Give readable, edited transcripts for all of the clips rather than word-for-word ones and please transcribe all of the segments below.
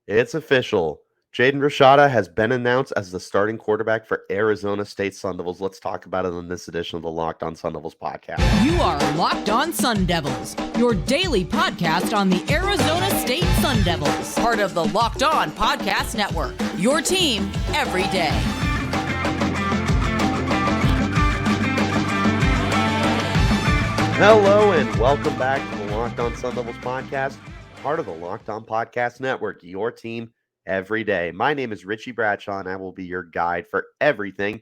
It's official. Jaden Rashada has been announced as the starting quarterback for Arizona State Sun Devils. Let's talk about it on this edition of the Locked On Sun Devils podcast. You are Locked On Sun Devils, your daily podcast on the Arizona State Sun Devils, part of the Locked On Podcast Network, your team every day. Hello and welcome back to the Locked On Sun Devils podcast, part of the Locked On Podcast Network, your team every day. My name is Richie Bradshaw, and I will be your guide for everything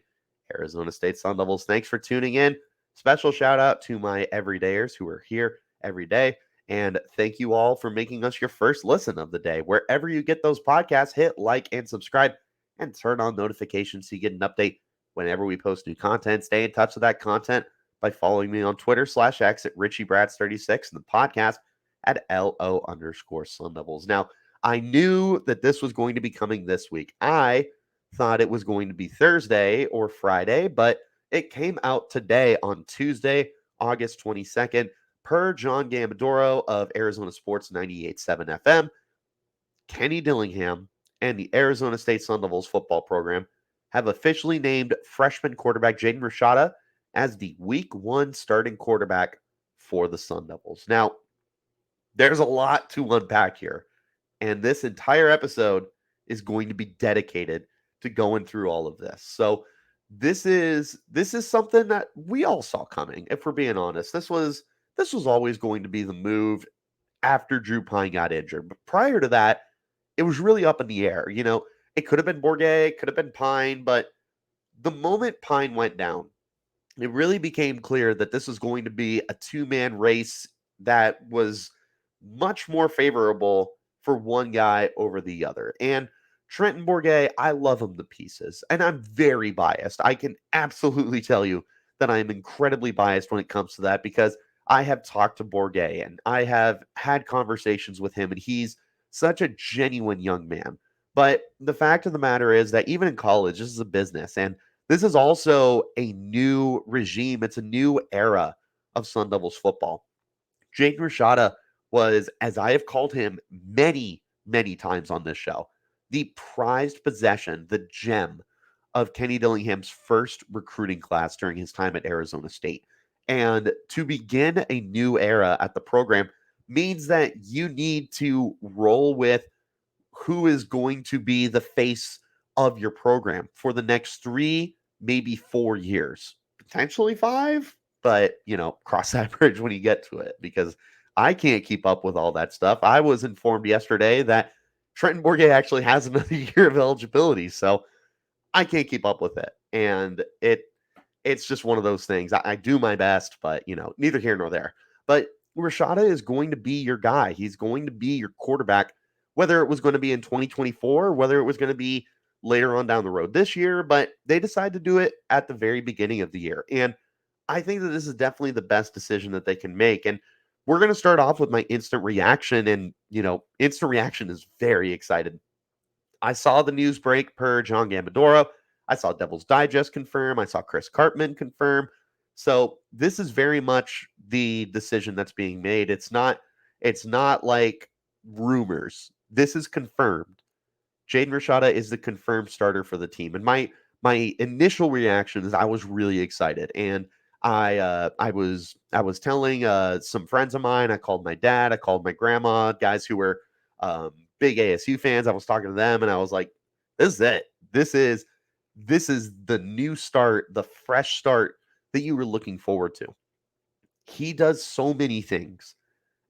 Arizona State Sun Devils. Thanks for tuning in. Special shout out to my everydayers who are here every day. And thank you all for making us your first listen of the day. Wherever you get those podcasts, hit like and subscribe and turn on notifications so you get an update whenever we post new content. Stay in touch with that content by following me on Twitter /X at RichieBrads36 and the podcast at LO_Sun Devils. Now, I knew that this was going to be coming this week. I thought it was going to be Thursday or Friday, but it came out today on Tuesday, August 22nd, per John Gambadoro of Arizona Sports 98.7 FM. Kenny Dillingham and the Arizona State Sun Devils football program have officially named freshman quarterback Jaden Rashada as the week one starting quarterback for the Sun Devils. Now, there's a lot to unpack here, and this entire episode is going to be dedicated to going through all of this. So this is something that we all saw coming, if we're being honest. This was always going to be the move after Drew Pine got injured. But prior to that, it was really up in the air. You know, it could have been Bourguet, it could have been Pine, but the moment Pine went down, it really became clear that this was going to be a two-man race that was much more favorable for one guy over the other. And Trenton Bourguet, I love him to pieces, and I'm very biased. I can absolutely tell you that I am incredibly biased when it comes to that because I have talked to Bourguet and I have had conversations with him, and he's such a genuine young man. But the fact of the matter is that even in college, this is a business, and this is also a new regime. It's a new era of Sun Devils football. Jaden Rashada was, as I have called him many, many times on this show, the prized possession, the gem of Kenny Dillingham's first recruiting class during his time at Arizona State. And to begin a new era at the program means that you need to roll with who is going to be the face of your program for the next 3, maybe 4 years, potentially 5, but cross that bridge when you get to it, because I can't keep up with all that stuff. I was informed yesterday that Trenton Bourguet actually has another year of eligibility, so I can't keep up with it. And it's just one of those things. I do my best, but neither here nor there. But Rashada is going to be your guy. He's going to be your quarterback, whether it was going to be in 2024 or whether it was going to be later on down the road this year. But they decided to do it at the very beginning of the year. And I think that this is definitely the best decision that they can make. And we're going to start off with my instant reaction. And, instant reaction is very excited. I saw the news break per John Gambadoro. I saw Devil's Digest confirm. I saw Chris Cartman confirm. So this is very much the decision that's being made. It's not like rumors. This is confirmed. Jaden Rashada is the confirmed starter for the team. And my initial reaction is I was really excited. And I was telling some friends of mine. I called my dad. I called my grandma, guys who were big ASU fans. I was talking to them, and I was like, "This is it. This is the new start, the fresh start that you were looking forward to." He does so many things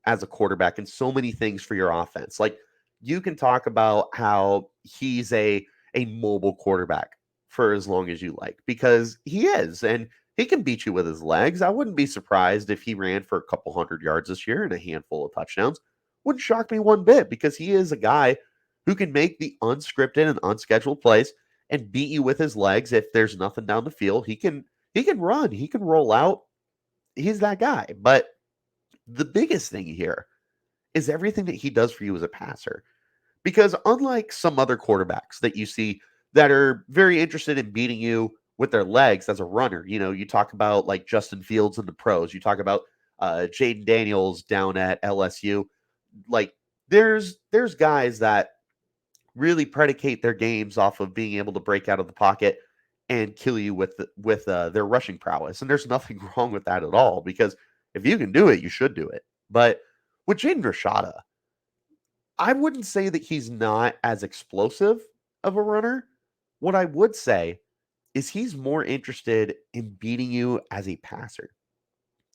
as a quarterback and so many things for your offense. Like, you can talk about how he's a mobile quarterback for as long as you like, because he is, and he can beat you with his legs. I wouldn't be surprised if he ran for a couple hundred yards this year and a handful of touchdowns. Wouldn't shock me one bit, because he is a guy who can make the unscripted and unscheduled plays and beat you with his legs. If there's nothing down the field, he can run, he can roll out. He's that guy. But the biggest thing here is everything that he does for you as a passer. Because unlike some other quarterbacks that you see that are very interested in beating you with their legs as a runner, you talk about like Justin Fields in the pros, you talk about Jaden Daniels down at LSU. Like, there's guys that really predicate their games off of being able to break out of the pocket and kill you with their rushing prowess. And there's nothing wrong with that at all, because if you can do it, you should do it. But with Jaden Rashada, I wouldn't say that he's not as explosive of a runner. What I would say is he's more interested in beating you as a passer.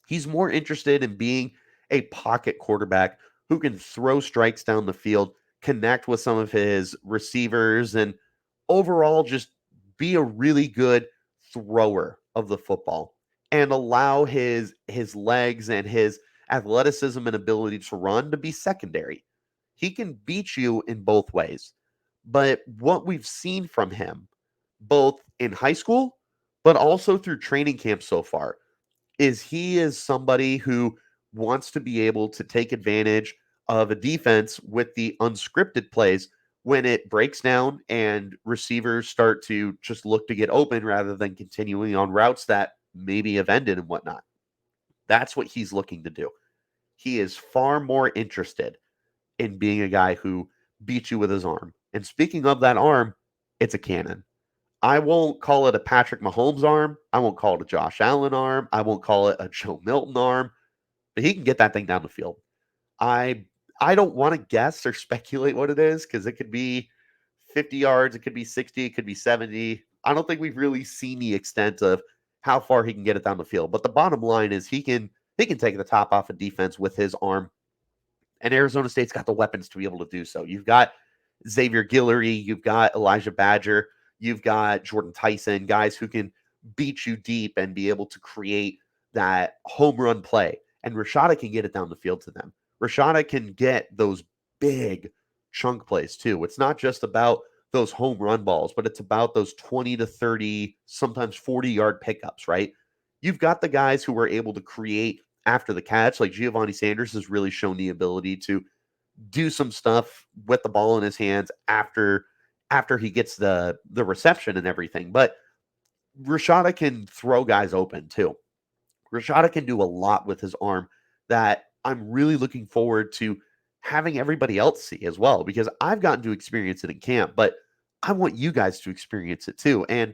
He's more interested in being a pocket quarterback who can throw strikes down the field, connect with some of his receivers, and overall just be a really good thrower of the football and allow his legs and his athleticism and ability to run to be secondary. He can beat you in both ways. But what we've seen from him, both in high school, but also through training camp so far, is he is somebody who wants to be able to take advantage of a defense with the unscripted plays when it breaks down and receivers start to just look to get open rather than continuing on routes that maybe have ended and whatnot. That's what he's looking to do. He is far more interested in being a guy who beats you with his arm. And speaking of that arm, it's a cannon. I won't call it a Patrick Mahomes arm. I won't call it a Josh Allen arm. I won't call it a Joe Milton arm, but he can get that thing down the field. I I don't want to guess or speculate what it is, because it could be 50 yards, it could be 60, it could be 70. I don't think we've really seen the extent of how far he can get it down the field. But the bottom line is he can take the top off of defense with his arm. And Arizona State's got the weapons to be able to do so. You've got Xavier Guillory, you've got Elijah Badger, you've got Jordan Tyson, guys who can beat you deep and be able to create that home run play. And Rashada can get it down the field to them. Rashada can get those big chunk plays too. It's not just about those home run balls, but it's about those 20 to 30, sometimes 40-yard pickups, right? You've got the guys who are able to create after the catch, like Giovanni Sanders has really shown the ability to do some stuff with the ball in his hands after he gets the reception and everything. But Rashada can throw guys open too. Rashada can do a lot with his arm that I'm really looking forward to having everybody else see as well, because I've gotten to experience it in camp, but I want you guys to experience it too. And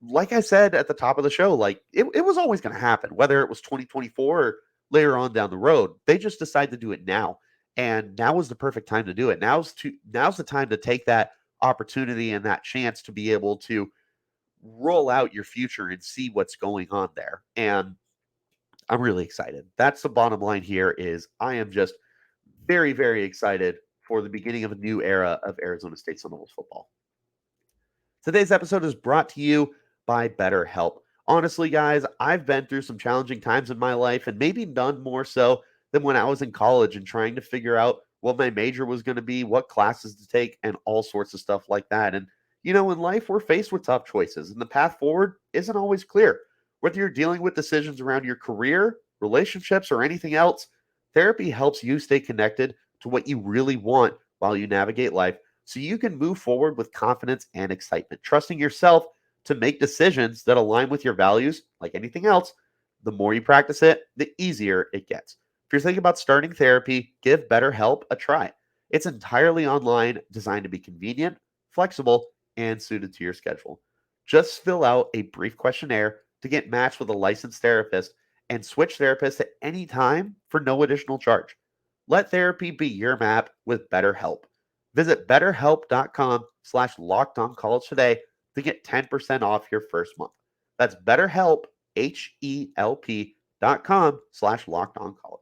like I said at the top of the show, like it was always going to happen, whether it was 2024 or later on down the road. They just decided to do it now. And now is the perfect time to do it. Now's the time to take that opportunity and that chance to be able to roll out your future and see what's going on there. And I'm really excited. That's the bottom line here is I am just very, very excited for the beginning of a new era of Arizona State Sun Devils football. Today's episode is brought to you by BetterHelp. Honestly, guys, I've been through some challenging times in my life, and maybe none more so than when I was in college and trying to figure out what my major was going to be, what classes to take, and all sorts of stuff like that. And, in life, we're faced with tough choices, and the path forward isn't always clear. Whether you're dealing with decisions around your career, relationships, or anything else, therapy helps you stay connected to what you really want while you navigate life, so you can move forward with confidence and excitement, trusting yourself to make decisions that align with your values. Like anything else, the more you practice it, the easier it gets. If you're thinking about starting therapy, give BetterHelp a try. It's entirely online, designed to be convenient, flexible, and suited to your schedule. Just fill out a brief questionnaire to get matched with a licensed therapist and switch therapists at any time for no additional charge. Let therapy be your map with BetterHelp. Visit betterhelp.com/lockedoncollege today to get 10% off your first month. That's BetterHelp, HELP.com/lockedoncollege.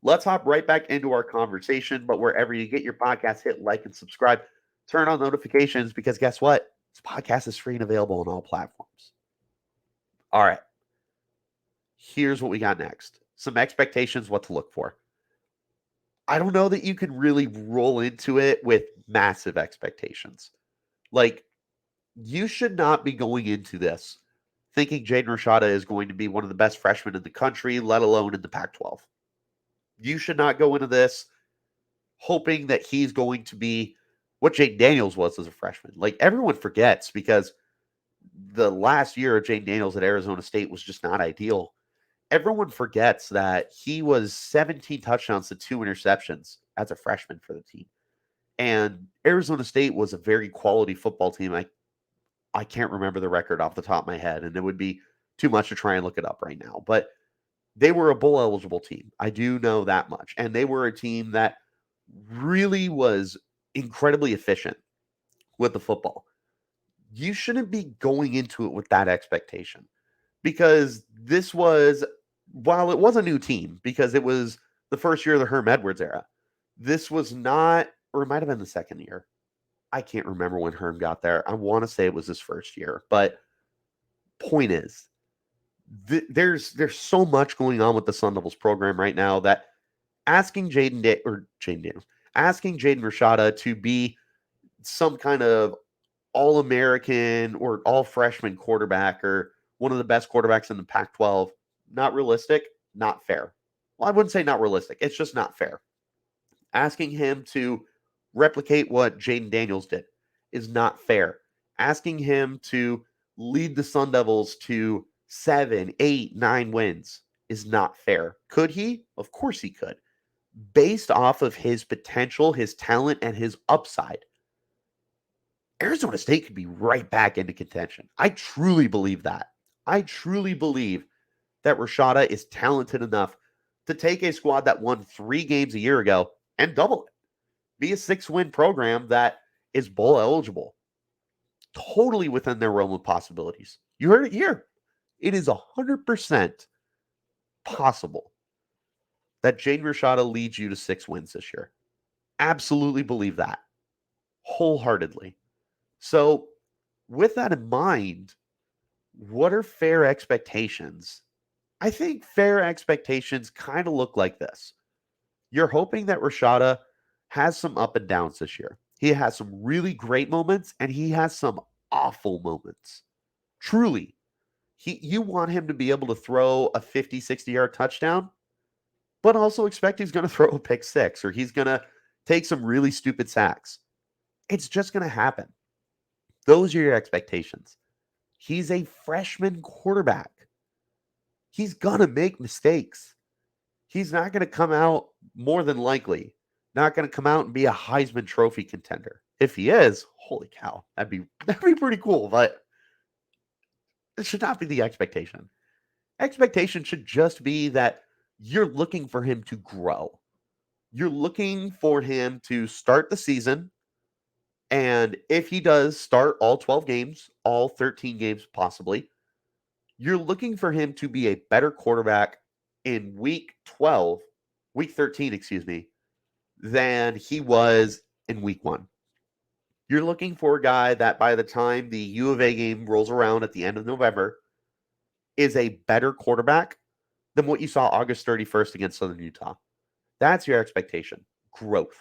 Let's hop right back into our conversation, but wherever you get your podcast, hit like and subscribe. Turn on notifications, because guess what? This podcast is free and available on all platforms. All right. Here's what we got next. Some expectations, what to look for. I don't know that you can really roll into it with massive expectations. Like, you should not be going into this thinking Jaden Rashada is going to be one of the best freshmen in the country, let alone in the Pac-12. You should not go into this hoping that he's going to be what Jaden Daniels was as a freshman. Like, everyone forgets, because the last year of Jaden Daniels at Arizona State was just not ideal. Everyone forgets that he was 17 touchdowns to 2 interceptions as a freshman for the team. And Arizona State was a very quality football team. I can't remember the record off the top of my head, and it would be too much to try and look it up right now. But they were a bowl eligible team. I do know that much. And they were a team that really was incredibly efficient with the football. You shouldn't be going into it with that expectation because this was, while it was a new team, because it was the first year of the Herm Edwards era, this was not, or it might have been the second year. I can't remember when Herm got there. I want to say it was his first year, but point is, there's so much going on with the Sun Devils program right now that asking Jaden Rashada to be some kind of all-American or all-freshman quarterback or one of the best quarterbacks in the Pac-12, not realistic, not fair. Well, I wouldn't say not realistic. It's just not fair. Asking him to replicate what Jaden Daniels did is not fair. Asking him to lead the Sun Devils to 7, 8, 9 wins is not fair. Could he? Of course he could. Based off of his potential, his talent, and his upside, Arizona State could be right back into contention. I truly believe that. I truly believe that Rashada is talented enough to take a squad that won 3 games a year ago and double it. Be a 6-win program that is bowl eligible. Totally within their realm of possibilities. You heard it here. It is 100% possible that Jaden Rashada leads you to 6 wins this year. Absolutely believe that. Wholeheartedly. So, with that in mind, what are fair expectations? I think fair expectations kind of look like this. You're hoping that Rashada has some up and downs this year. He has some really great moments and he has some awful moments. Truly. You want him to be able to throw a 50, 60-yard touchdown, but also expect he's going to throw a pick 6 or he's going to take some really stupid sacks. It's just going to happen. Those are your expectations. He's a freshman quarterback. He's going to make mistakes. He's not going to come out, more than likely, not going to come out and be a Heisman Trophy contender. If he is, holy cow, that'd be pretty cool, but it should not be the expectation. Expectation should just be that you're looking for him to grow. You're looking for him to start the season, and if he does start all 12 games, all 13 games possibly, you're looking for him to be a better quarterback in week 13, than he was in week 1. You're looking for a guy that by the time the U of A game rolls around at the end of November is a better quarterback than what you saw August 31st against Southern Utah. That's your expectation. Growth.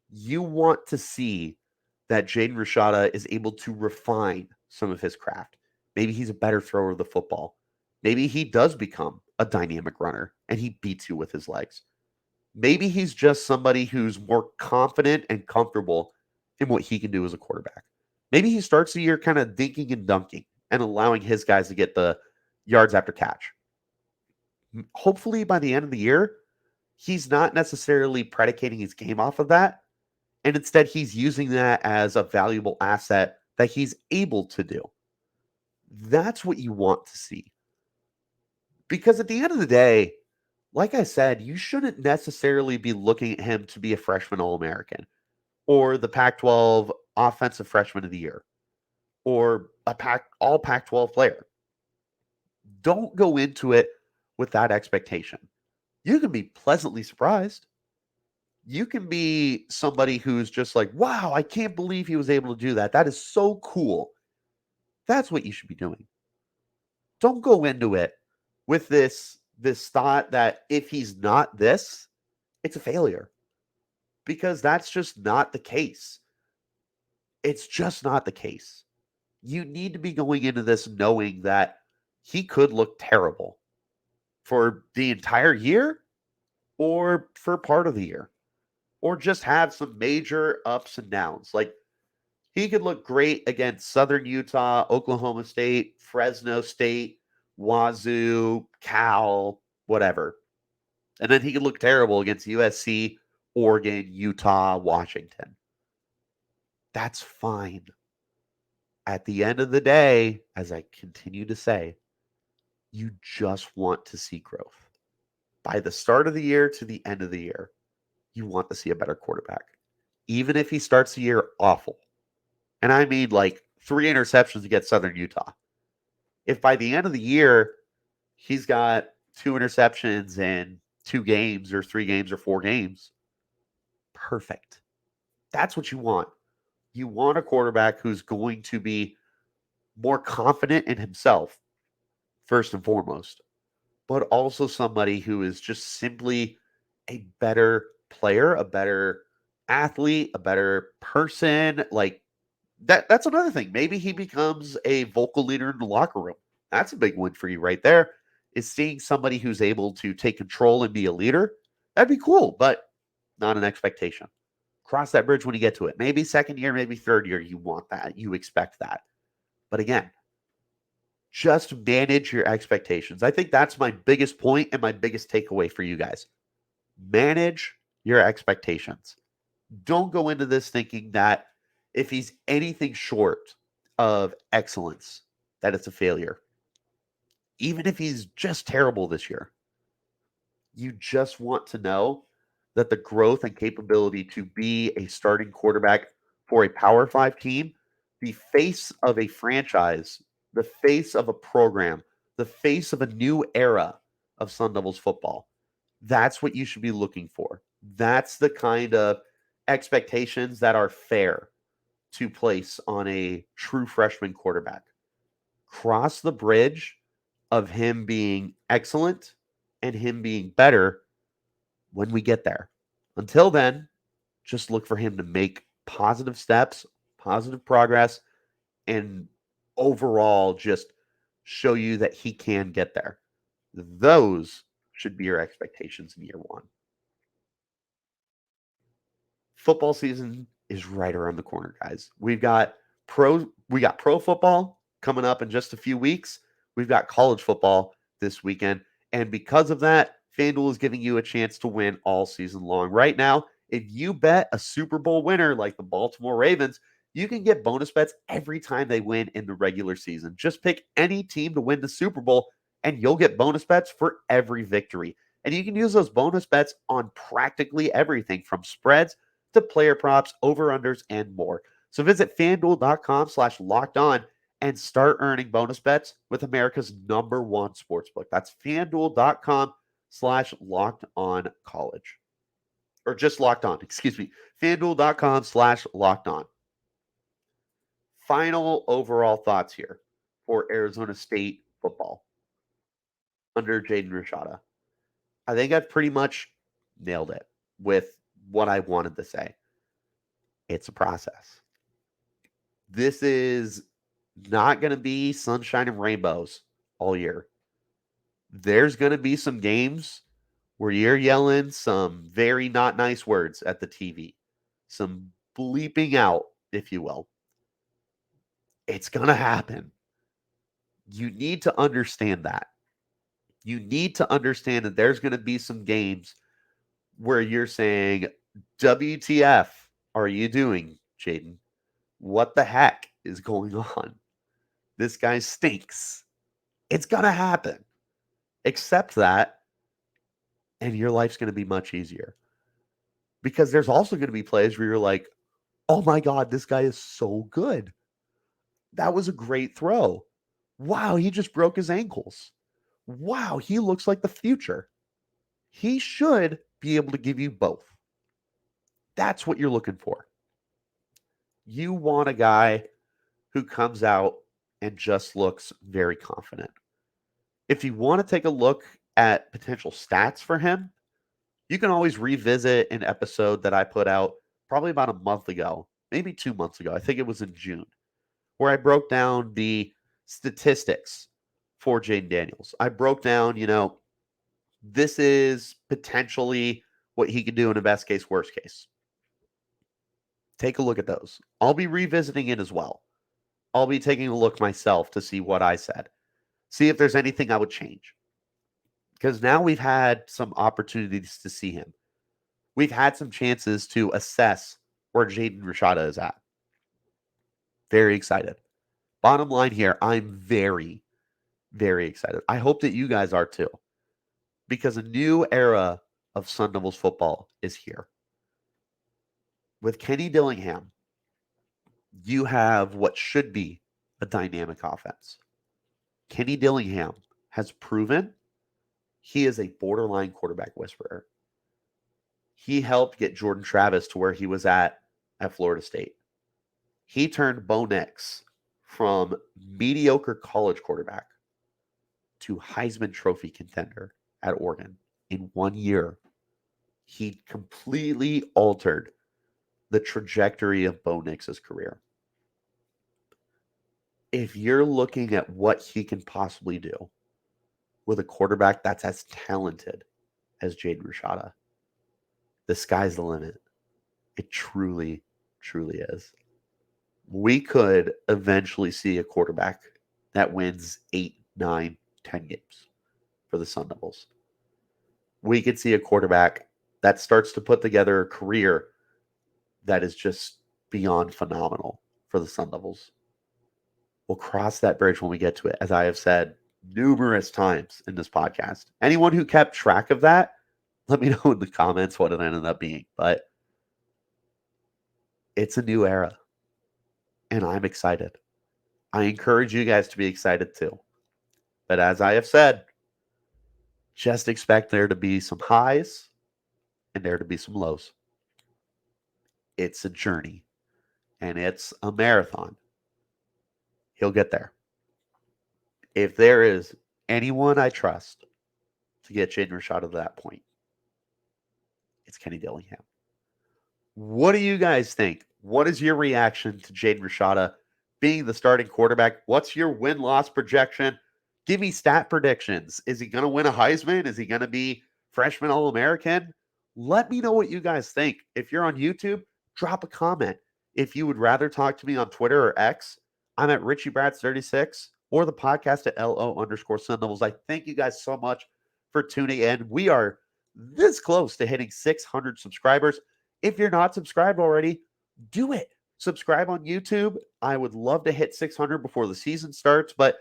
You want to see that Jaden Rashada is able to refine some of his craft. Maybe he's a better thrower of the football. Maybe he does become a dynamic runner and he beats you with his legs. Maybe he's just somebody who's more confident and comfortable in what he can do as a quarterback. Maybe he starts the year kind of dinking and dunking and allowing his guys to get the yards after catch. Hopefully by the end of the year, he's not necessarily predicating his game off of that. And instead, he's using that as a valuable asset that he's able to do. That's what you want to see. Because at the end of the day, like I said, you shouldn't necessarily be looking at him to be a freshman All-American or the Pac-12 Offensive Freshman of the Year or all Pac-12 player. Don't go into it with that expectation. You can be pleasantly surprised. You can be somebody who's just like, wow, I can't believe he was able to do that. That is so cool. That's what you should be doing. Don't go into it with this thought that if he's not this, it's a failure. Because that's just not the case. It's just not the case. You need to be going into this knowing that he could look terrible for the entire year or for part of the year. Or just have some major ups and downs. Like, he could look great against Southern Utah, Oklahoma State, Fresno State, Wazoo, Cal, whatever. And then he could look terrible against USC Oregon, Utah, Washington. That's fine. At the end of the day, as I continue to say, you just want to see growth. By the start of the year to the end of the year, you want to see a better quarterback. Even if he starts the year awful. And I mean like 3 interceptions against Southern Utah. If by the end of the year, he's got 2 interceptions in 2 games or 3 games or 4 games, perfect. That's what you want. You want a quarterback who's going to be more confident in himself, first and foremost, but also somebody who is just simply a better player, a better athlete, a better person. Like that's another thing. Maybe he becomes a vocal leader in the locker room. That's a big win for you right there. Is seeing somebody who's able to take control and be a leader. That'd be cool, but not an expectation. Cross that bridge when you get to it. Maybe second year, maybe third year, you want that. You expect that. But again, just manage your expectations. I think that's my biggest point and my biggest takeaway for you guys. Manage your expectations. Don't go into this thinking that if he's anything short of excellence, that it's a failure. Even if he's just terrible this year, you just want to know that the growth and capability to be a starting quarterback for a Power 5 team, the face of a franchise, the face of a program, the face of a new era of Sun Devils football. That's what you should be looking for. That's the kind of expectations that are fair to place on a true freshman quarterback. Cross the bridge of him being excellent and him being better when we get there. Until then, just look for him to make positive steps, positive progress, and overall just show you that he can get there. Those should be your expectations in year one. Football season is right around the corner, guys. We got pro football coming up in just a few weeks. We've got college football this weekend. And because of that, FanDuel is giving you a chance to win all season long. Right now, if you bet a Super Bowl winner like the Baltimore Ravens, you can get bonus bets every time they win in the regular season. Just pick any team to win the Super Bowl, and you'll get bonus bets for every victory. And you can use those bonus bets on practically everything from spreads to player props, over-unders, and more. So visit fanduel.com/locked on and start earning bonus bets with America's #1 sportsbook. That's fanduel.com/locked on college. Or just locked on, excuse me. Fanduel.com/locked on. Final overall thoughts here for Arizona State football under Jaden Rashada. I think I've pretty much nailed it with what I wanted to say. It's a process. This is not going to be sunshine and rainbows all year. There's going to be some games where you're yelling some very not nice words at the TV, some bleeping out, if you will. It's going to happen. You need to understand that. You need to understand that there's going to be some games where you're saying, WTF are you doing, Jaden? What the heck is going on? This guy stinks. It's going to happen. Accept that, and your life's going to be much easier. Because there's also going to be plays where you're like, oh my God, this guy is so good. That was a great throw. Wow, he just broke his ankles. Wow, he looks like the future. He should be able to give you both. That's what you're looking for. You want a guy who comes out and just looks very confident. If you want to take a look at potential stats for him, you can always revisit an episode that I put out probably about a month ago, maybe 2 months ago. I think it was in June, where I broke down the statistics for Jaden Daniels. I broke down, this is potentially what he could do in a best case, worst case. Take a look at those. I'll be revisiting it as well. I'll be taking a look myself to see what I said. See if there's anything I would change. Because now we've had some opportunities to see him. we've had some chances to assess where Jaden Rashada is at. Very excited. Bottom line here, I'm very, very excited. I hope that you guys are too, because a new era of Sun Devils football is here. With Kenny Dillingham, you have what should be a dynamic offense. Kenny Dillingham has proven he is a borderline quarterback whisperer. He helped get Jordan Travis to where he was at Florida State. He turned Bo Nix from mediocre college quarterback to Heisman Trophy contender at Oregon in 1 year. He completely altered the trajectory of Bo Nix's career. If you're looking at what he can possibly do with a quarterback that's as talented as Jaden Rashada, the sky's the limit. It truly, truly is. We could eventually see a quarterback that wins 8, 9, 10 games for the Sun Devils. We could see a quarterback that starts to put together a career that is just beyond phenomenal for the Sun Devils. We'll cross that bridge when we get to it, as I have said numerous times in this podcast. Anyone who kept track of that, let me know in the comments what it ended up being. But it's a new era, and I'm excited. I encourage you guys to be excited too. But as I have said, just expect there to be some highs and there to be some lows. It's a journey, and it's a marathon. He'll get there. If there is anyone I trust to get Jaden Rashada to that point, it's Kenny Dillingham. What do you guys think? What is your reaction to Jaden Rashada being the starting quarterback? What's your win-loss projection? Give me stat predictions. Is he going to win a Heisman? Is he going to be freshman All-American? Let me know what you guys think. If you're on YouTube, drop a comment. If you would rather talk to me on Twitter or X, I'm at Richie Bradshaw 36 or the podcast at LO_Sun Devils. I thank you guys so much for tuning in. We are this close to hitting 600 subscribers. If you're not subscribed already, do it. Subscribe on YouTube. I would love to hit 600 before the season starts, but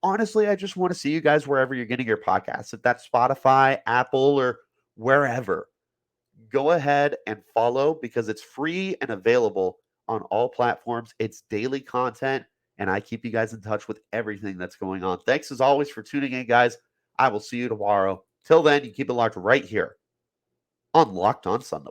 honestly, I just want to see you guys wherever you're getting your podcasts. If that's Spotify, Apple, or wherever, go ahead and follow because it's free and available on all platforms. It's daily content, and I keep you guys in touch with everything that's going on. Thanks as always for tuning in, guys. I will see you tomorrow. Till then, you keep it locked right here on Locked On Sun Devils.